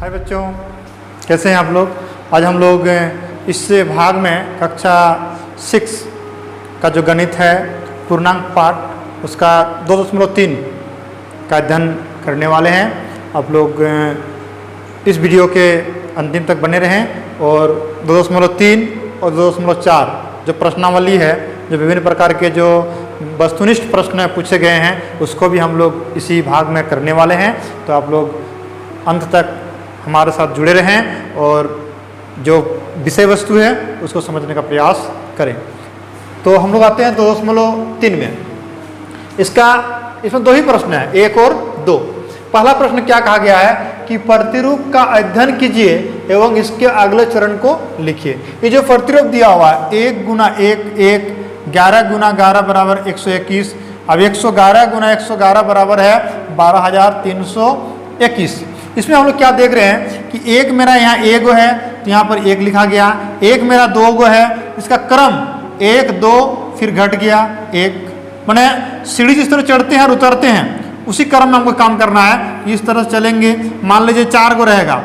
हाय बच्चों, कैसे हैं आप लोग। आज हम लोग इस भाग में कक्षा 6 का जो गणित है पूर्णांक पाठ उसका 2.3 का अध्ययन करने वाले हैं। आप लोग इस वीडियो के अंतिम तक बने रहें और 2.3 और 2.4 जो प्रश्नावली है, जो विभिन्न प्रकार के जो वस्तुनिष्ठ प्रश्न पूछे गए हैं उसको भी हम लोग इसी भाग में करने वाले हैं। तो आप लोग अंत तक हमारे साथ जुड़े रहें और जो विषय वस्तु है उसको समझने का प्रयास करें। तो हम लोग आते हैं 2.3 में। इसमें दो ही प्रश्न है, 1 और 2। पहला प्रश्न क्या कहा गया है कि प्रतिरूप का अध्ययन कीजिए एवं इसके अगले चरण को लिखिए। ये जो प्रतिरूप दिया हुआ है 1 गुना 1 1, 11 गुना 11 बराबर 121। अब 111 गुना 111 बराबर है 12,321। इसमें हम लोग क्या देख रहे हैं कि एक मेरा यहाँ 1 गो है तो यहाँ पर 1 लिखा गया, एक मेरा 2 गो है, इसका क्रम 1 2 फिर घट गया 1। माने सीढ़ी जिस तरह चढ़ते हैं और उतरते हैं उसी क्रम में हमको काम करना है। इस तरह से चलेंगे। मान लीजिए 4 गो रहेगा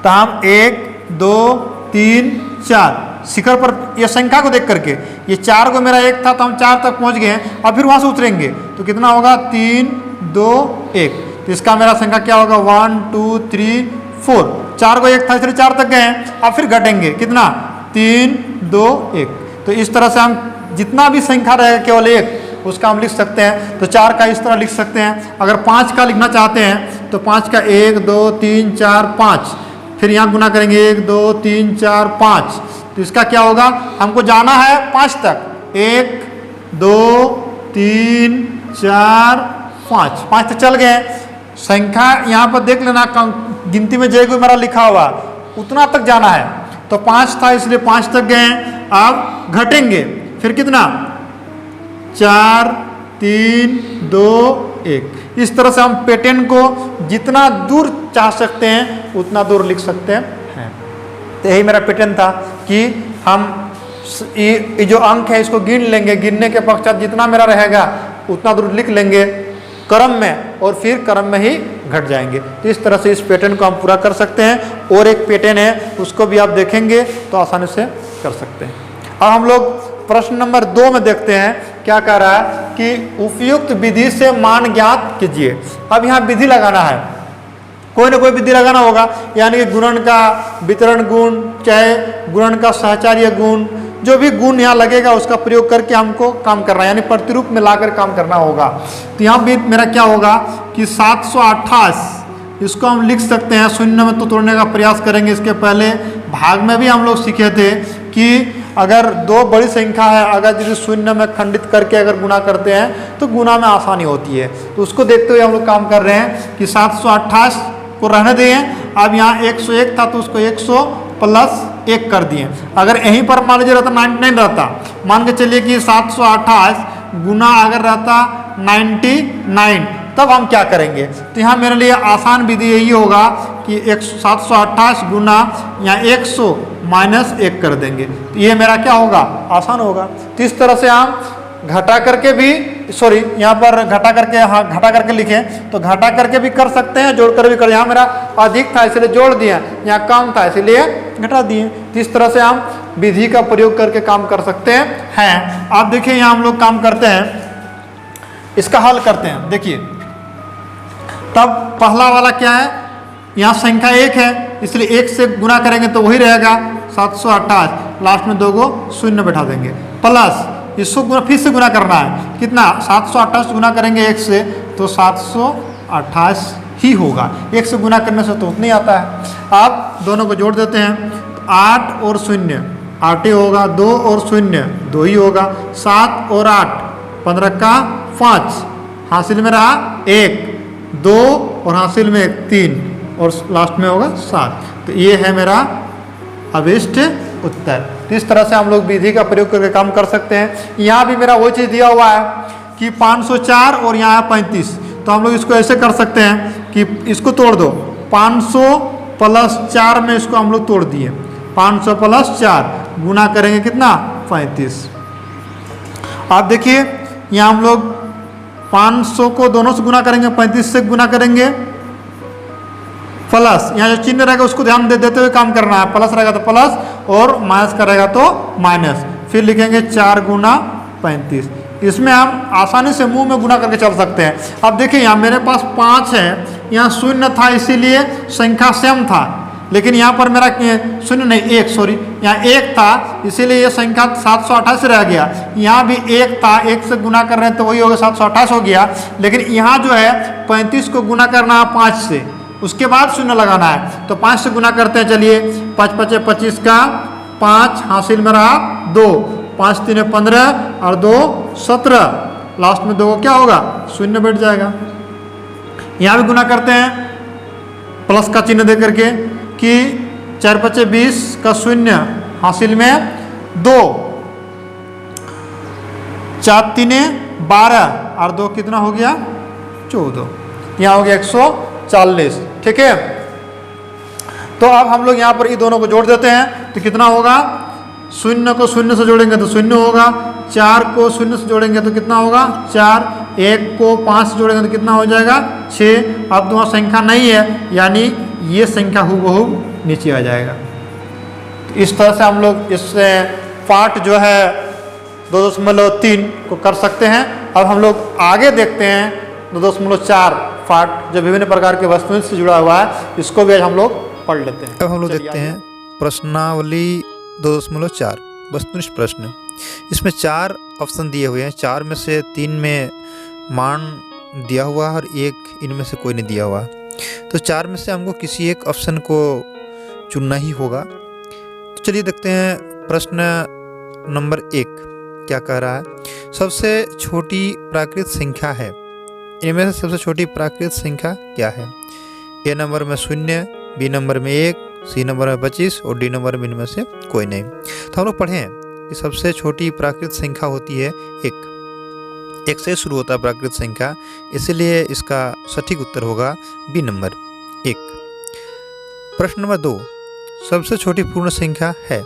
तो हम 1 2 3 4 शिखर पर यह संख्या को देख करके ये 4 गो मेरा 1 था तो हम 4 तक पहुंच गए और फिर वहां से उतरेंगे तो कितना होगा 3 2 1। तो इसका मेरा संख्या क्या होगा 1 2 3 4। 4 को 1 था इसलिए 4 तक गए। अब फिर घटेंगे कितना 3 2 1। तो इस तरह से हम जितना भी संख्या रहेगा केवल 1 उसका हम लिख सकते हैं। तो 4 का इस तरह लिख सकते हैं। अगर 5 का लिखना चाहते हैं तो 5 का 1 2 3 4 5, फिर यहाँ गुना करेंगे 1 2 3 4 5। तो इसका क्या होगा, हमको जाना है 5 तक। 1 2 3 4 5, 5 तक चल गए। संख्या यहाँ पर देख लेना, गिनती में जो मेरा लिखा हुआ उतना तक जाना है। तो 5 था इसलिए 5 तक गए। अब घटेंगे फिर कितना 4 3 2 1। इस तरह से हम पैटर्न को जितना दूर चाह सकते हैं उतना दूर लिख सकते हैं। तो यही मेरा पैटर्न था कि हम ये जो अंक है इसको गिन लेंगे, गिनने के पश्चात जितना मेरा रहेगा उतना दूर लिख लेंगे क्रम में और फिर क्रम में ही घट जाएंगे। तो इस तरह से इस पैटर्न को हम पूरा कर सकते हैं। और एक पैटर्न है उसको भी आप देखेंगे तो आसानी से कर सकते हैं। अब हम लोग प्रश्न नंबर 2 में देखते हैं क्या कह रहा है कि उपयुक्त विधि से मान ज्ञात कीजिए। अब यहाँ विधि लगाना है, कोई ना कोई विधि लगाना होगा। यानी कि गुणन का वितरण गुण, चाहे गुणन का सहचार्य गुण, जो भी गुण यहाँ लगेगा उसका प्रयोग करके हमको काम करना है, यानी प्रतिरूप में लाकर काम करना होगा। तो यहाँ भी मेरा क्या होगा कि 728 इसको हम लिख सकते हैं। शून्य में तो तोड़ने का प्रयास करेंगे। इसके पहले भाग में भी हम लोग सीखे थे कि अगर 2 बड़ी संख्या है, अगर यदि शून्य में खंडित करके अगर गुना करते हैं तो गुना में आसानी होती है। तो उसको देखते हुए हम लोग काम कर रहे हैं कि 728 को रहने दें। अब यहाँ 101 था तो उसको 100 प्लस 1 कर दिए। अगर यहीं पर मान लीजिए रहता 99 रहता, मान के चलिए कि 728 गुना अगर रहता 99 तब हम क्या करेंगे। तो यहाँ मेरे लिए आसान विधि यही होगा कि 728 गुना यहाँ 100 माइनस 1 कर देंगे। तो ये मेरा क्या होगा, आसान होगा। तो इस तरह से हम घटा करके भी, सॉरी यहाँ पर घटा करके, हाँ घटा करके लिखें तो घटा करके भी कर सकते हैं, जोड़ कर भी कर। यहाँ मेरा अधिक था इसलिए जोड़ दिया, यहाँ कम था इसलिए घटा दिए। तो इस तरह से हम विधि का प्रयोग करके काम कर सकते हैं। आप देखिए यहाँ हम लोग काम करते हैं, इसका हल करते हैं। देखिए तब पहला वाला क्या है, यहाँ संख्या 1 है इसलिए 1 से गुना करेंगे तो वही रहेगा 728। लास्ट में 2 गो शून्य बैठा देंगे प्लस इसको गुना, फिर से गुना करना है। कितना 728 गुना करेंगे 1 से तो 728 ही होगा। 1 से गुना करने से तो उतना ही आता है। आप दोनों को जोड़ देते हैं तो 8 और 0 8 ही होगा, 2 और 0 2 ही होगा, 7 और 8 15 का 5, हासिल में रहा 1 2 और हासिल में 1 3 और लास्ट में होगा 7। तो ये है मेरा अभिष्ट उत्तर। तो इस तरह से हम लोग विधि का प्रयोग करके काम कर सकते हैं। यहाँ भी मेरा वो चीज़ दिया हुआ है कि 504 और यहाँ है 35। तो हम लोग इसको ऐसे कर सकते हैं कि इसको तोड़ दो, 500 प्लस 4 में इसको हम लोग तोड़ दिए। 500 प्लस 4 गुना करेंगे कितना 35। आप देखिए यहाँ हम लोग 500 को दोनों से गुना करेंगे, 35 से गुना करेंगे प्लस, यहाँ जो चिन्ह रहेगा उसको ध्यान देते हुए काम करना है। प्लस रहेगा तो प्लस और माइनस का रहेगा तो माइनस। फिर लिखेंगे 4 गुना 35। इसमें हम आसानी से मुंह में गुना करके चल सकते हैं। अब देखिए यहाँ मेरे पास 5 है, यहाँ शून्य था इसीलिए संख्या सेम था, लेकिन यहाँ पर मेरा शून्य नहीं 1, सॉरी यहाँ 1 था इसीलिए ये संख्या 728 रह गया। यहाँ भी 1 था, 1 से गुना कर रहे हैं तो वही होगा 728 हो गया। लेकिन यहाँ जो है 35 को गुना करना है 5 से, उसके बाद शून्य लगाना है। तो 5 से गुना करते हैं, चलिए 5 5 25 का 5 हासिल में रहा 2, 5 3 15 और 2 17, लास्ट में 2 क्या होगा शून्य बैठ जाएगा। यहाँ भी गुना करते हैं प्लस का चिन्ह दे करके कि 4 5 20 का शून्य हासिल में 2, 4 3 12 और 2 कितना हो गया 14, यहाँ हो गया 140। ठीक है, तो अब हम लोग यहाँ पर ये दोनों को जोड़ देते हैं तो कितना होगा, शून्य को शून्य से जोड़ेंगे तो शून्य होगा, 4 को शून्य से जोड़ेंगे तो कितना होगा 4, 1 को 5 से जोड़ेंगे तो कितना हो जाएगा 6। अब तो वहाँ संख्या नहीं है, यानी ये संख्या हूबहू नीचे आ जाएगा। तो इस तरह से हम लोग इस पार्ट जो है 2.3 को कर सकते हैं। अब हम लोग आगे देखते हैं 2.4 पार्ट जो विभिन्न प्रकार के वस्तुओं से जुड़ा हुआ है, इसको भी आज हम लोग पढ़ लेते हैं। अब हम लोग देखते हैं प्रश्नावली 2.4 वस्तुनिष्ठ प्रश्न। इसमें 4 ऑप्शन दिए हुए हैं, 4 में से 3 में मान दिया हुआ है और 1 इनमें से कोई नहीं दिया हुआ। तो 4 में से हमको किसी एक ऑप्शन को चुनना ही होगा। तो चलिए देखते हैं प्रश्न नंबर 1 क्या कह रहा है। सबसे छोटी प्राकृत संख्या है, इनमें से सबसे छोटी प्राकृत संख्या क्या है। ए नंबर में 0, बी नंबर में 1, सी नंबर में 25 और डी नंबर में इनमें से कोई नहीं। तो हम लोग पढ़ें कि सबसे छोटी प्राकृत संख्या होती है 1 से शुरू होता है प्राकृत संख्या, इसलिए इसका सटीक उत्तर होगा बी नंबर 1। प्रश्न नंबर 2, सबसे छोटी पूर्ण संख्या है।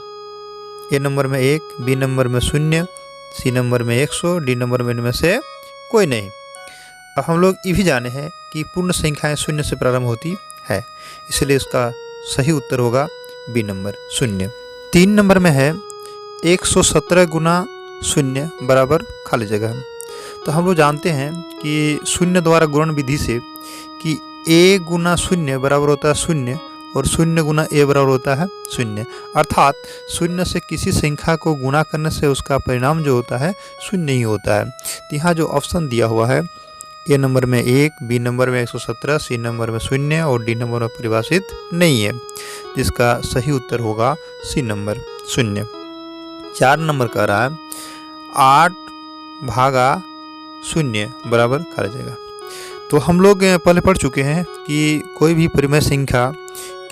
ए नंबर में 1, बी नंबर में 0, सी नंबर में 100, डी नंबर में इनमें से कोई नहीं। अब हम लोग ये भी जाने हैं कि पूर्ण संख्याएं 0 से प्रारंभ होती है, इसलिए इसका सही उत्तर होगा बी नंबर 0। 3 नंबर में है 117 गुना 0 बराबर खाली जगह। तो हम लोग जानते हैं कि 0 द्वारा गुणन विधि से कि a गुना 0 बराबर होता है 0 और 0 गुना a बराबर होता है 0, अर्थात 0 से किसी संख्या को गुणा करने से उसका परिणाम जो होता है 0 ही होता है। तो यहाँ जो ऑप्शन दिया हुआ है ए नंबर में 1, बी नंबर में 117, सी नंबर में 0 और डी नंबर में परिभाषित नहीं है, जिसका सही उत्तर होगा सी नंबर 0। 4 नंबर कह रहा है 8 भागा 0 बराबर खाली जगह। तो हम लोग पहले पढ़ चुके हैं कि कोई भी परिमेय संख्या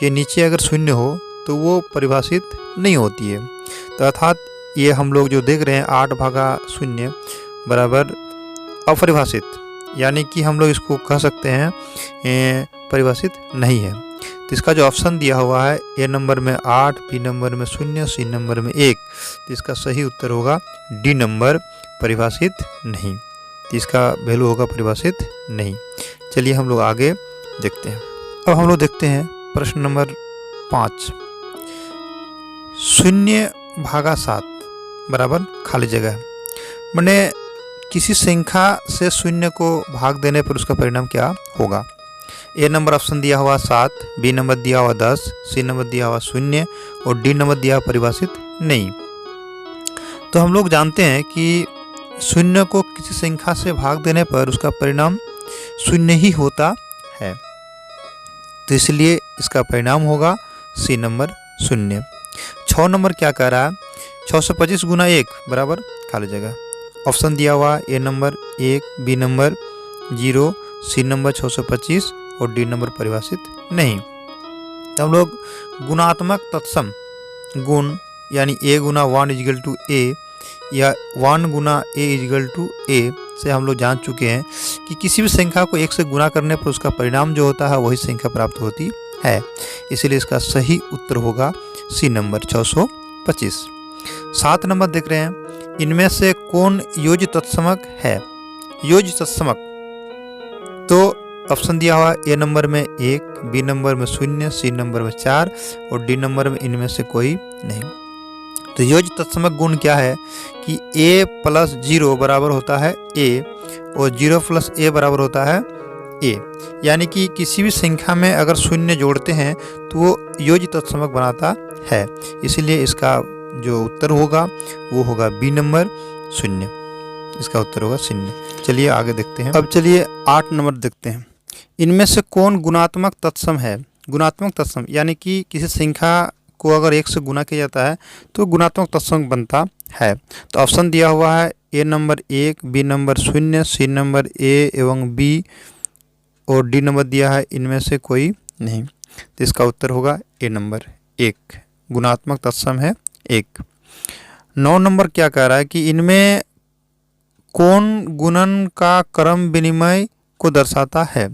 के नीचे अगर 0 हो तो वो परिभाषित नहीं होती है। तो अर्थात ये हम लोग जो देख रहे हैं 8 भागा 0 बराबर अपरिभाषित, यानी कि हम लोग इसको कह सकते हैं परिभाषित नहीं है। तो इसका जो ऑप्शन दिया हुआ है ए नंबर में 8, बी नंबर में 0, सी नंबर में 1, तो इसका सही उत्तर होगा डी नंबर परिभाषित नहीं। तो इसका वैल्यू होगा परिभाषित नहीं। चलिए हम लोग आगे देखते हैं। अब हम लोग देखते हैं प्रश्न नंबर 5, 0 भागा 7 बराबर खाली जगह। मैंने किसी संख्या से 0 को भाग देने पर उसका परिणाम क्या होगा। ए नंबर ऑप्शन दिया हुआ 7, बी नंबर दिया हुआ 10, सी नंबर दिया हुआ 0 और डी नंबर दिया हुआ परिभाषित नहीं। तो हम लोग जानते हैं कि 0 को किसी संख्या से भाग देने पर उसका परिणाम 0 ही होता है, तो इसलिए इसका परिणाम होगा सी नंबर 0। 6 नंबर क्या कह रहा है 625 गुना 1 बराबर खाली जगह। ऑप्शन दिया हुआ A number 1, B number 0, C number 625 और डी नंबर परिभाषित नहीं। तो हम लोग गुणात्मक तत्सम गुण यानी a गुना 1 इजिकल टू a या 1 गुना a इजिकल टू a से हम लोग जान चुके हैं कि किसी भी संख्या को 1 से गुना करने पर उसका परिणाम जो होता है वही संख्या प्राप्त होती है, इसलिए इसका सही उत्तर होगा सी नंबर 625। 7 नंबर देख रहे हैं, इनमें से कौन योज्य तत्समक है। योज्य तत्समक, तो ऑप्शन दिया हुआ ए नंबर में 1, बी नंबर में 0, सी नंबर में 4 और डी नंबर में इनमें से कोई नहीं। तो योज्य तत्समक गुण क्या है कि a प्लस 0 बराबर होता है a और 0 प्लस a बराबर होता है a, यानी कि किसी भी संख्या में अगर शून्य जोड़ते हैं तो वो योज्य तत्समक बनाता है। इसीलिए इसका जो उत्तर होगा वो होगा बी नंबर 0। इसका उत्तर होगा 0। चलिए आगे देखते हैं। अब चलिए 8 नंबर देखते हैं। इनमें से कौन गुणात्मक तत्सम है? गुणात्मक तत्सम यानी कि किसी संख्या को अगर 1 से गुना किया जाता है तो गुणात्मक तत्सम बनता है। तो ऑप्शन दिया हुआ है A number 1, B number 0, C number A एवं बी और डी नंबर दिया है इनमें से कोई नहीं। तो इसका उत्तर होगा ए नंबर 1, गुणात्मक तत्सम है 1। 9 नंबर क्या कह रहा है कि इनमें कौन गुणन का क्रम विनिमय को दर्शाता है?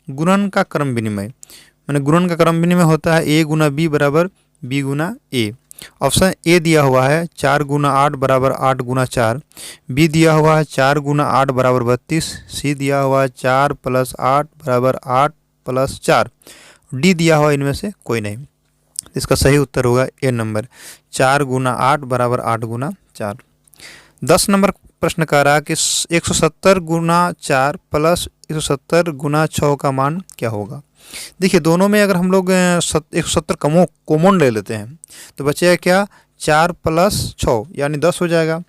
गुणन का क्रम विनिमय माने गुणन का क्रम विनिमय होता है ए गुना बी बराबर बी गुना ए। ऑप्शन ए दिया हुआ है 4 गुना 8 बराबर 8 गुना 4, बी दिया हुआ है 4 गुना 8 बराबर 32, सी दिया हुआ है 4 प्लस 8 बराबर 8 प्लस 4, डी दिया हुआ इनमें से कोई नहीं। इसका सही उत्तर होगा ए नंबर 4 गुना 8 बराबर 8 गुना 4। 10 नंबर प्रश्न कह रहा है कि 170 गुना 4 प्लस 170 गुना 6 का मान क्या होगा? देखिए दोनों में अगर हम लोग 170 कॉमन ले लेते हैं तो बचेगा क्या? 4 प्लस 6 यानी 10 हो जाएगा।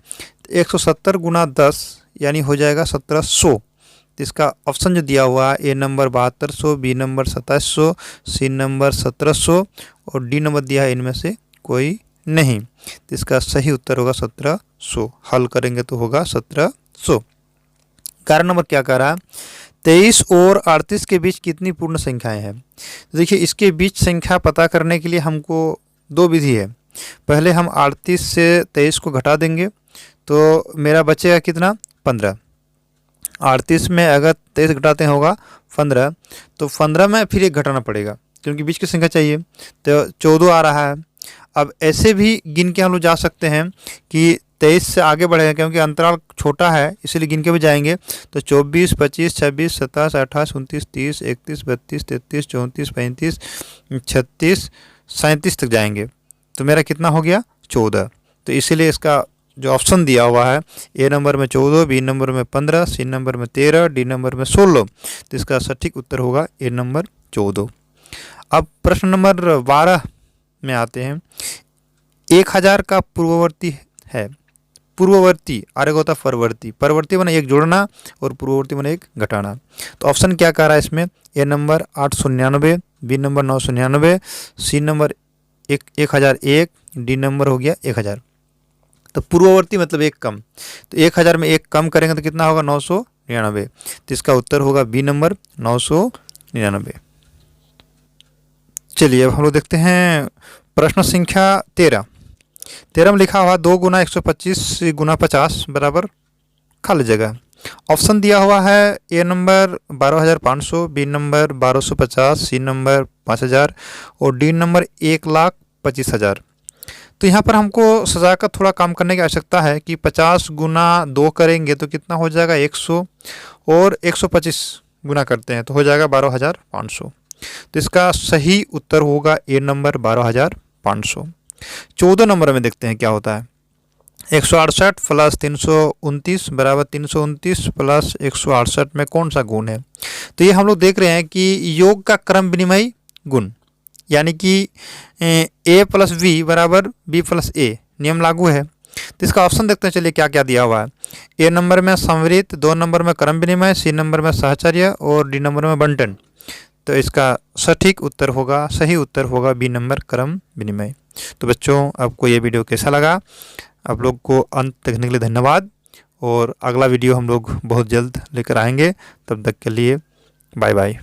170 गुना 10 यानी हो जाएगा 1700। तो इसका ऑप्शन जो दिया हुआ है A number 7200, B number 2700, C number 1700 और डी नंबर दिया है इनमें से कोई नहीं। तो इसका सही उत्तर होगा 1700। हल करेंगे तो होगा 1700। 11 नंबर क्या कह रहा है? 23 और 38 के बीच कितनी पूर्ण संख्याएं हैं? देखिए इसके बीच संख्या पता करने के लिए हमको 2 विधि है। पहले हम 38 से 23 को घटा देंगे तो मेरा बचेगा कितना? 15। 38 में अगर 23 घटाते हैं होगा 15, तो 15 में फिर एक घटाना पड़ेगा क्योंकि बीच की संख्या चाहिए, तो 14 आ रहा है। अब ऐसे भी गिन के हम लोग जा सकते हैं कि 23 से आगे बढ़ेगा क्योंकि अंतराल छोटा है इसलिए गिन के भी जाएंगे। तो 24, 25, 26, 27, 28, 29, 30, 31, 32, 33, 34, 35, 36, 37 तक जाएंगे। तो मेरा कितना हो गया? 14। तो इसीलिए इसका जो ऑप्शन दिया हुआ है ए नंबर में 14, बी नंबर में 15, सी नंबर में 13, डी नंबर में 16। तो इसका सटीक उत्तर होगा ए नंबर 14। अब प्रश्न नंबर 12 में आते हैं। 1000 का पूर्ववर्ती है। पूर्ववर्ती आगे होता है परवर्ती। परवर्ती बना एक जोड़ना और पूर्ववर्ती बना एक घटाना। तो ऑप्शन क्या कह रहा है इसमें? A number 899, B number 999, C number 1001, D number हो गया 1000। तो पूर्ववर्ती मतलब एक कम, तो 1000 में एक कम करेंगे तो कितना होगा? 999। तो इसका उत्तर होगा बी नंबर 999। चलिए अब हम लोग देखते हैं प्रश्न संख्या 13 में लिखा हुआ 2 गुना 125 गुना 50 बराबर खाली जगह। ऑप्शन दिया हुआ है A number 12500, B number 1250, C number 5000 और डी नंबर 1,25,000। तो यहाँ पर हमको सजाकर थोड़ा काम करने की आवश्यकता है कि 50 गुना 2 करेंगे तो कितना हो जाएगा? 100 और 125 गुना करते हैं तो हो जाएगा 12,500। तो इसका सही उत्तर होगा ए नंबर 12,500। 14 नंबर में देखते हैं क्या होता है। 168 प्लस 329 बराबर 329 प्लस 168 में कौन सा गुण है? तो ये हम लोग देख रहे हैं कि योग का क्रम विनिमय गुण यानी कि ए प्लस बी बराबर बी प्लस ए नियम लागू है। तो इसका ऑप्शन देखते हैं। चलिए क्या क्या दिया हुआ है। ए नंबर में संवृत, 2 नंबर में क्रम विनिमय, सी नंबर में साहचर्य और डी नंबर में बंटन। तो इसका सटीक उत्तर होगा, सही उत्तर होगा बी नंबर क्रम विनिमय। तो बच्चों आपको ये वीडियो कैसा लगा? आप लोग को अंत देखने के लिए धन्यवाद और अगला वीडियो हम लोग बहुत जल्द लेकर आएंगे। तब तक के लिए बाय बाय।